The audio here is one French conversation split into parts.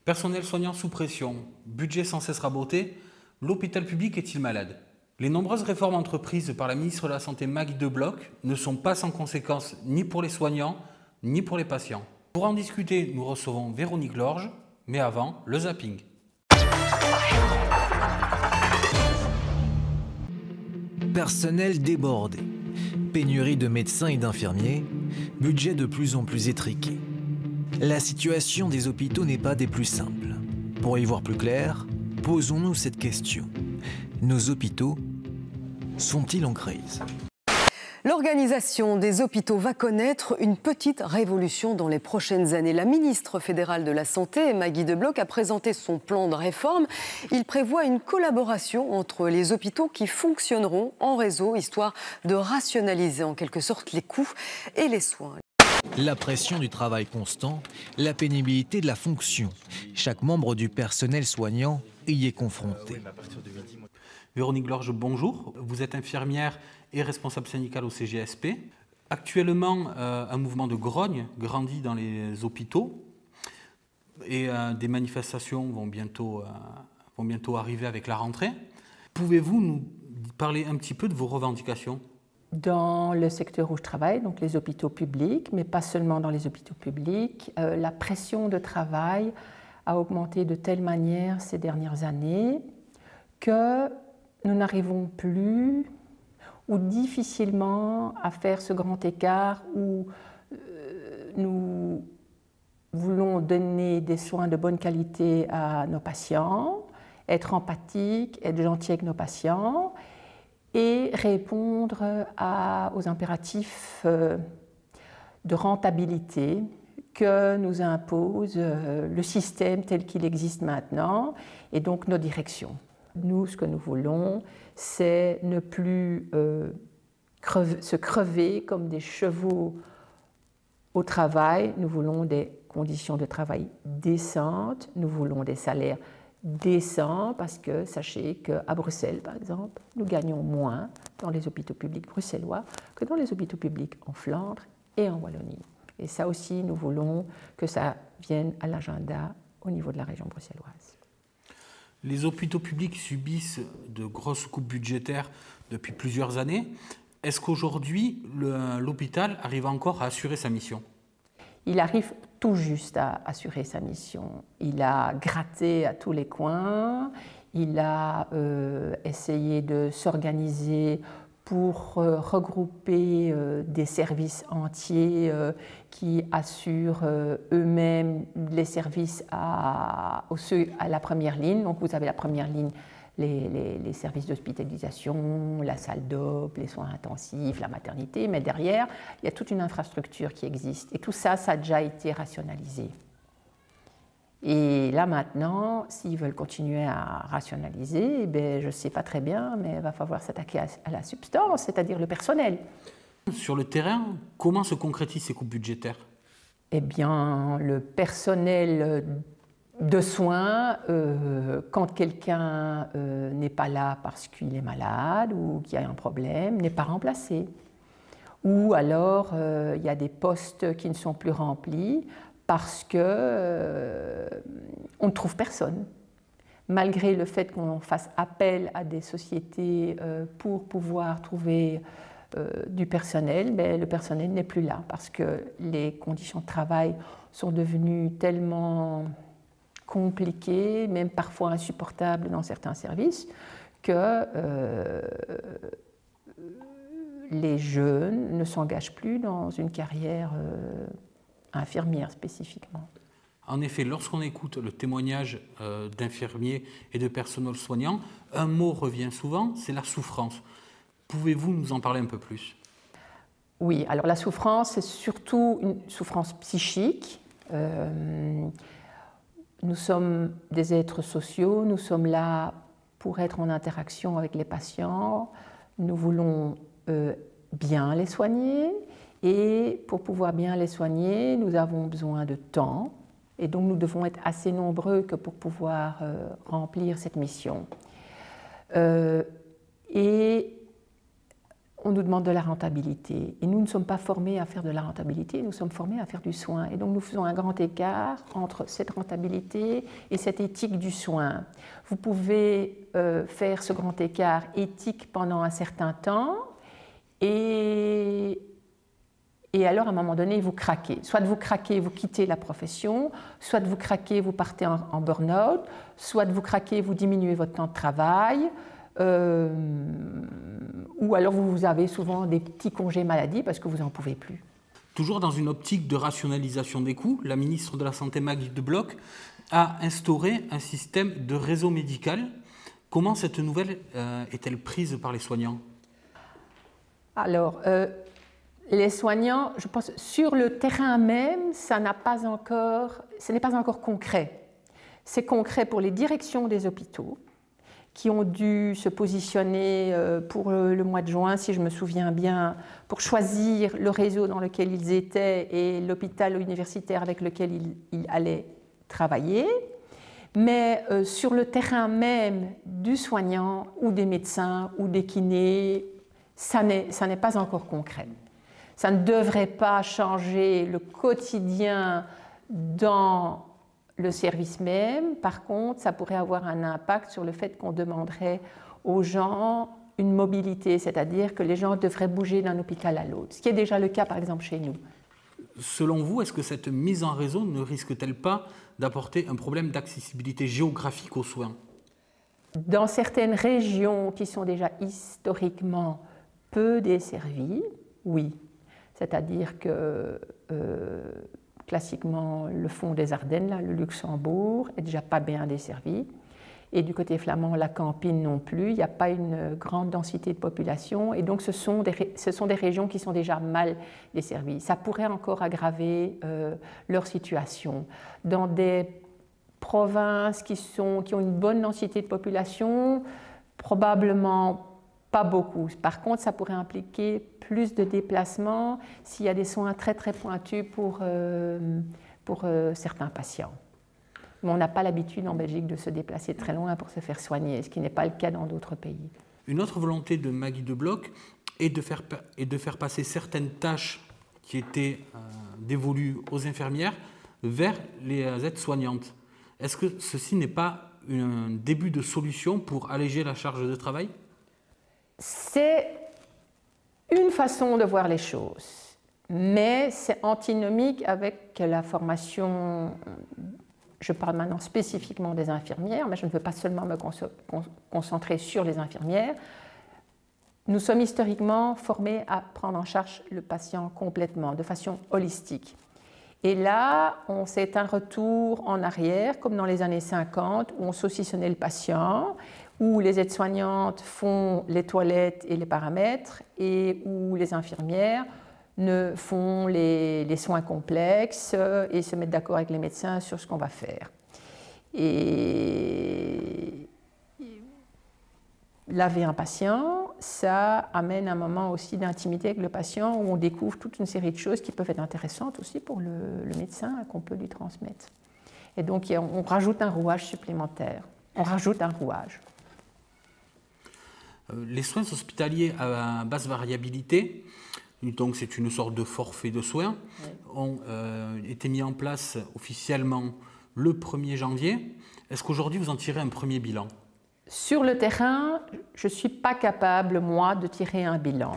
Personnel soignant sous pression, budget sans cesse raboté, l'hôpital public est-il malade? Les nombreuses réformes entreprises par la ministre de la Santé Maggie De Bloch ne sont pas sans conséquences ni pour les soignants, ni pour les patients. Pour en discuter, nous recevons Véronique Lorge, mais avant, le zapping. Personnel débordé, pénurie de médecins et d'infirmiers, budget de plus en plus étriqué. La situation des hôpitaux n'est pas des plus simples. Pour y voir plus clair, posons-nous cette question. Nos hôpitaux sont-ils en crise ? L'organisation des hôpitaux va connaître une petite révolution dans les prochaines années. La ministre fédérale de la Santé, Maggie De Bloch, a présenté son plan de réforme. Il prévoit une collaboration entre les hôpitaux qui fonctionneront en réseau, histoire de rationaliser en quelque sorte les coûts et les soins. La pression du travail constant, la pénibilité de la fonction. Chaque membre du personnel soignant y est confronté. Véronique Lorge, bonjour. Vous êtes infirmière et responsable syndicale au CGSP. Actuellement, un mouvement de grogne grandit dans les hôpitaux et des manifestations vont bientôt arriver avec la rentrée. Pouvez-vous nous parler un petit peu de vos revendications ? Dans le secteur où je travaille, donc les hôpitaux publics, mais pas seulement dans les hôpitaux publics, la pression de travail a augmenté de telle manière ces dernières années que nous n'arrivons plus ou difficilement à faire ce grand écart où nous voulons donner des soins de bonne qualité à nos patients, être empathiques, être gentils avec nos patients et répondre aux impératifs de rentabilité que nous impose le système tel qu'il existe maintenant et donc nos directions. Nous, ce que nous voulons, c'est ne plus se crever comme des chevaux au travail. Nous voulons des conditions de travail décentes, nous voulons des salaires décents, parce que sachez qu'à Bruxelles, par exemple, nous gagnons moins dans les hôpitaux publics bruxellois que dans les hôpitaux publics en Flandre et en Wallonie. Et ça aussi, nous voulons que ça vienne à l'agenda au niveau de la région bruxelloise. Les hôpitaux publics subissent de grosses coupes budgétaires depuis plusieurs années. Est-ce qu'aujourd'hui, l'hôpital arrive encore à assurer sa mission ? Il arrive tout juste à assurer sa mission. Il a gratté à tous les coins, il a essayé de s'organiser pour regrouper des services entiers qui assurent eux-mêmes les services à la première ligne. Donc vous avez la première ligne, les services d'hospitalisation, la salle d'op, les soins intensifs, la maternité, mais derrière, il y a toute une infrastructure qui existe. Et tout ça, ça a déjà été rationalisé. Et là maintenant, s'ils veulent continuer à rationaliser, eh bien, je ne sais pas très bien, mais il va falloir s'attaquer à la substance, c'est-à-dire le personnel. Sur le terrain, comment se concrétisent ces coupes budgétaires ? Eh bien, le personnel de soins, quand quelqu'un n'est pas là parce qu'il est malade ou qu'il y a un problème, n'est pas remplacé. Ou alors, il y a des postes qui ne sont plus remplis parce qu'on ne trouve personne. Malgré le fait qu'on fasse appel à des sociétés pour pouvoir trouver du personnel, mais le personnel n'est plus là parce que les conditions de travail sont devenues tellement compliquées, même parfois insupportables dans certains services, que les jeunes ne s'engagent plus dans une carrière infirmière spécifiquement. En effet, lorsqu'on écoute le témoignage d'infirmiers et de personnel soignant, un mot revient souvent, c'est la souffrance. Pouvez-vous nous en parler un peu plus ? Oui, alors la souffrance, c'est surtout une souffrance psychique. Nous sommes des êtres sociaux, nous sommes là pour être en interaction avec les patients. Nous voulons bien les soigner et pour pouvoir bien les soigner, nous avons besoin de temps. Et donc nous devons être assez nombreux que pour pouvoir remplir cette mission. Et on nous demande de la rentabilité. Et nous ne sommes pas formés à faire de la rentabilité, nous sommes formés à faire du soin. Et donc nous faisons un grand écart entre cette rentabilité et cette éthique du soin. Vous pouvez faire ce grand écart éthique pendant un certain temps et alors à un moment donné vous craquez. Soit vous craquez, vous quittez la profession, soit vous craquez, vous partez en burn-out, soit vous craquez, vous diminuez votre temps de travail. Ou alors vous avez souvent des petits congés maladie parce que vous n'en pouvez plus. Toujours dans une optique de rationalisation des coûts, la ministre de la Santé Maggie de Blok a instauré un système de réseau médical. Comment cette nouvelle est-elle prise par les soignants? Alors, les soignants, je pense, sur le terrain même, ce n'est pas encore concret. C'est concret pour les directions des hôpitaux, qui ont dû se positionner pour le mois de juin, si je me souviens bien, pour choisir le réseau dans lequel ils étaient et l'hôpital universitaire avec lequel ils allaient travailler. Mais sur le terrain même du soignant ou des médecins ou des kinés, ça n'est pas encore concret. Ça ne devrait pas changer le quotidien dans le service même. Par contre, ça pourrait avoir un impact sur le fait qu'on demanderait aux gens une mobilité, c'est-à-dire que les gens devraient bouger d'un hôpital à l'autre, ce qui est déjà le cas par exemple chez nous. Selon vous, est-ce que cette mise en réseau ne risque-t-elle pas d'apporter un problème d'accessibilité géographique aux soins? Dans certaines régions qui sont déjà historiquement peu desservies, oui. C'est-à-dire que classiquement, le fond des Ardennes, là, le Luxembourg, est déjà pas bien desservi. Et du côté flamand, la Campine non plus. Il n'y a pas une grande densité de population. Et donc, ce sont des régions qui sont déjà mal desservies. Ça pourrait encore aggraver leur situation. Dans des provinces qui ont une bonne densité de population, probablement pas beaucoup. Par contre, ça pourrait impliquer plus de déplacements s'il y a des soins très très pointus pour certains patients. Mais on n'a pas l'habitude en Belgique de se déplacer très loin pour se faire soigner, ce qui n'est pas le cas dans d'autres pays. Une autre volonté de Maggie de Blok est de faire passer certaines tâches qui étaient dévolues aux infirmières vers les aides-soignantes. Est-ce que ceci n'est pas un début de solution pour alléger la charge de travail? C'est une façon de voir les choses, mais c'est antinomique avec la formation. Je parle maintenant spécifiquement des infirmières, mais je ne veux pas seulement me concentrer sur les infirmières. Nous sommes historiquement formés à prendre en charge le patient complètement, de façon holistique. Et là, c'est un retour en arrière, comme dans les années 50, où on saucissonnait le patient, où les aides-soignantes font les toilettes et les paramètres, et où les infirmières ne font les soins complexes et se mettent d'accord avec les médecins sur ce qu'on va faire. Et laver un patient, ça amène un moment aussi d'intimité avec le patient où on découvre toute une série de choses qui peuvent être intéressantes aussi pour le médecin qu'on peut lui transmettre. Et donc on rajoute un rouage supplémentaire, on rajoute un rouage. Les soins hospitaliers à basse variabilité, donc c'est une sorte de forfait de soins, oui, ont été mis en place officiellement le 1er janvier. Est-ce qu'aujourd'hui vous en tirez un premier bilan? Sur le terrain, je ne suis pas capable, moi, de tirer un bilan,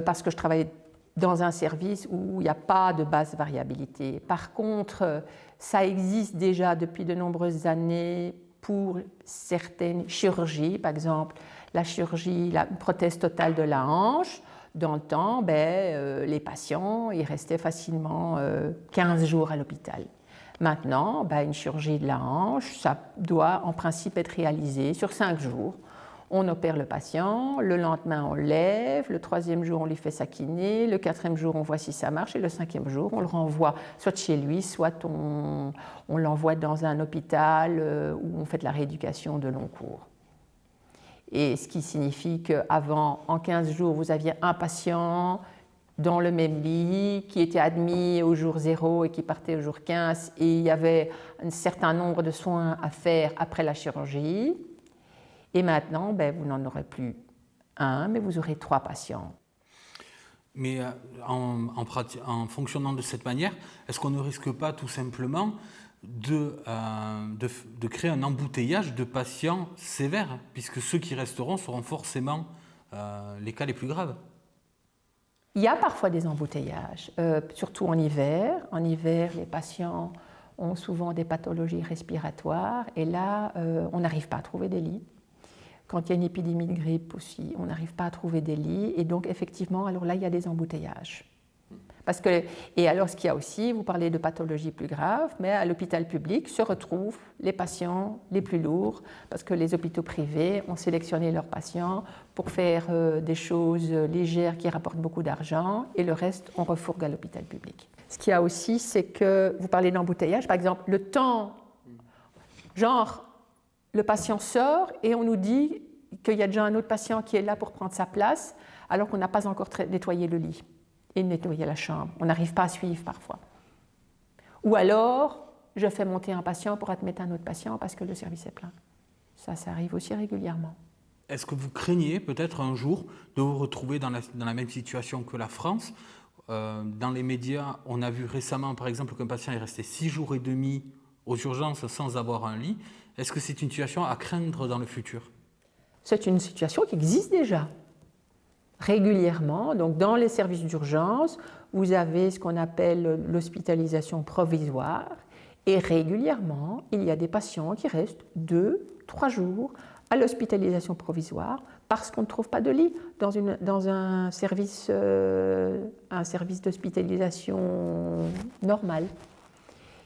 parce que je travaille dans un service où il n'y a pas de basse variabilité. Par contre, ça existe déjà depuis de nombreuses années pour certaines chirurgies, par exemple la chirurgie, la prothèse totale de la hanche. Dans le temps, les patients ils restaient facilement 15 jours à l'hôpital. Maintenant, une chirurgie de la hanche, ça doit en principe être réalisé sur 5 jours. On opère le patient, le lendemain on lève, le 3e jour on lui fait sa kiné, le 4e jour on voit si ça marche et le 5e jour on le renvoie soit chez lui, soit on l'envoie dans un hôpital où on fait de la rééducation de long cours. Et ce qui signifie qu'avant, en 15 jours, vous aviez un patient dans le même lit qui était admis au jour 0 et qui partait au jour 15 et il y avait un certain nombre de soins à faire après la chirurgie. Et maintenant, vous n'en aurez plus 1, mais vous aurez 3 patients. Mais en fonctionnant de cette manière, est-ce qu'on ne risque pas tout simplement de créer un embouteillage de patients sévères, puisque ceux qui resteront seront forcément les cas les plus graves? Il y a parfois des embouteillages, surtout en hiver. En hiver, les patients ont souvent des pathologies respiratoires et là, on n'arrive pas à trouver des lits. Quand il y a une épidémie de grippe aussi, on n'arrive pas à trouver des lits et donc effectivement, alors là, il y a des embouteillages. Et alors, ce qu'il y a aussi, vous parlez de pathologies plus graves, mais à l'hôpital public se retrouvent les patients les plus lourds, parce que les hôpitaux privés ont sélectionné leurs patients pour faire des choses légères qui rapportent beaucoup d'argent, et le reste, on refourgue à l'hôpital public. Ce qu'il y a aussi, c'est que, vous parlez d'embouteillage, par exemple, le temps, genre, le patient sort et on nous dit qu'il y a déjà un autre patient qui est là pour prendre sa place, alors qu'on n'a pas encore nettoyé le lit et nettoyer la chambre. On n'arrive pas à suivre parfois. Ou alors, je fais monter un patient pour admettre un autre patient parce que le service est plein. Ça arrive aussi régulièrement. Est-ce que vous craignez peut-être un jour de vous retrouver dans la même situation que la France? Dans les médias, on a vu récemment, par exemple, qu'un patient est resté 6 jours et demi aux urgences sans avoir un lit. Est-ce que c'est une situation à craindre dans le futur? C'est une situation qui existe déjà. Régulièrement, donc dans les services d'urgence, vous avez ce qu'on appelle l'hospitalisation provisoire et régulièrement, il y a des patients qui restent 2-3 jours à l'hospitalisation provisoire parce qu'on ne trouve pas de lit dans un service d'hospitalisation normal.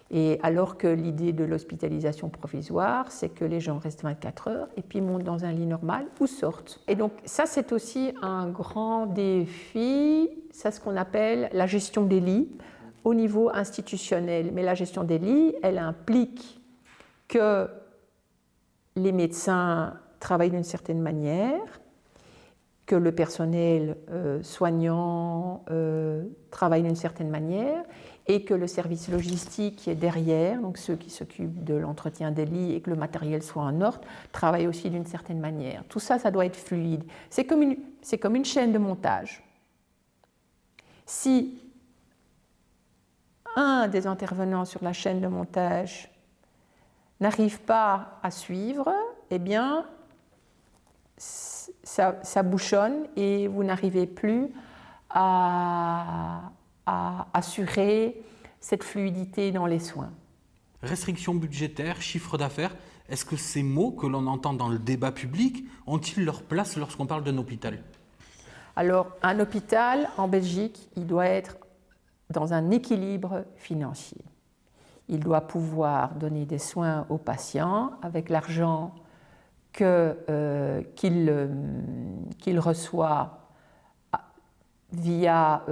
Et alors que l'idée de l'hospitalisation provisoire, c'est que les gens restent 24 heures et puis montent dans un lit normal ou sortent. Et donc ça, c'est aussi un grand défi, c'est ce qu'on appelle la gestion des lits au niveau institutionnel. Mais la gestion des lits, elle implique que les médecins travaillent d'une certaine manière, que le personnel soignant travaille d'une certaine manière, et que le service logistique qui est derrière, donc ceux qui s'occupent de l'entretien des lits et que le matériel soit en ordre, travaillent aussi d'une certaine manière. Tout ça, ça doit être fluide. C'est comme une chaîne de montage. Si un des intervenants sur la chaîne de montage n'arrive pas à suivre, eh bien, ça bouchonne et vous n'arrivez plus à assurer cette fluidité dans les soins. Restrictions budgétaires, chiffre d'affaires, est-ce que ces mots que l'on entend dans le débat public ont-ils leur place lorsqu'on parle d'un hôpital? Alors, un hôpital en Belgique, il doit être dans un équilibre financier. Il doit pouvoir donner des soins aux patients avec l'argent qu'il reçoit via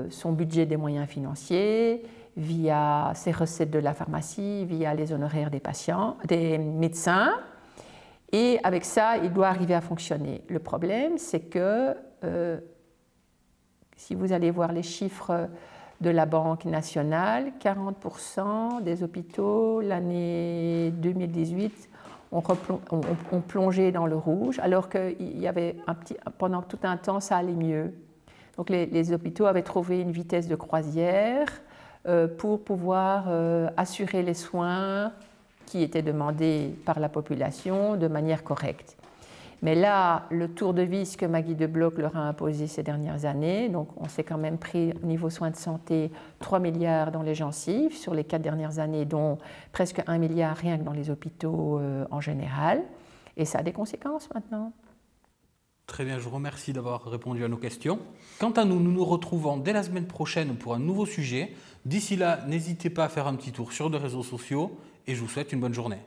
son budget des moyens financiers, via ses recettes de la pharmacie, via les honoraires des médecins. Et avec ça, il doit arriver à fonctionner. Le problème, c'est que si vous allez voir les chiffres de la Banque nationale, 40% des hôpitaux, l'année 2018, ont plongé dans le rouge, alors qu'il y avait pendant tout un temps, ça allait mieux. Donc les hôpitaux avaient trouvé une vitesse de croisière pour pouvoir assurer les soins qui étaient demandés par la population de manière correcte. Mais là, le tour de vis que Maggie de Bloch leur a imposé ces dernières années, donc on s'est quand même pris au niveau soins de santé 3 milliards dans les gencives sur les 4 dernières années, dont presque 1 milliard rien que dans les hôpitaux en général. Et ça a des conséquences maintenant. Très bien, je vous remercie d'avoir répondu à nos questions. Quant à nous, nous nous retrouvons dès la semaine prochaine pour un nouveau sujet. D'ici là, n'hésitez pas à faire un petit tour sur les réseaux sociaux et je vous souhaite une bonne journée.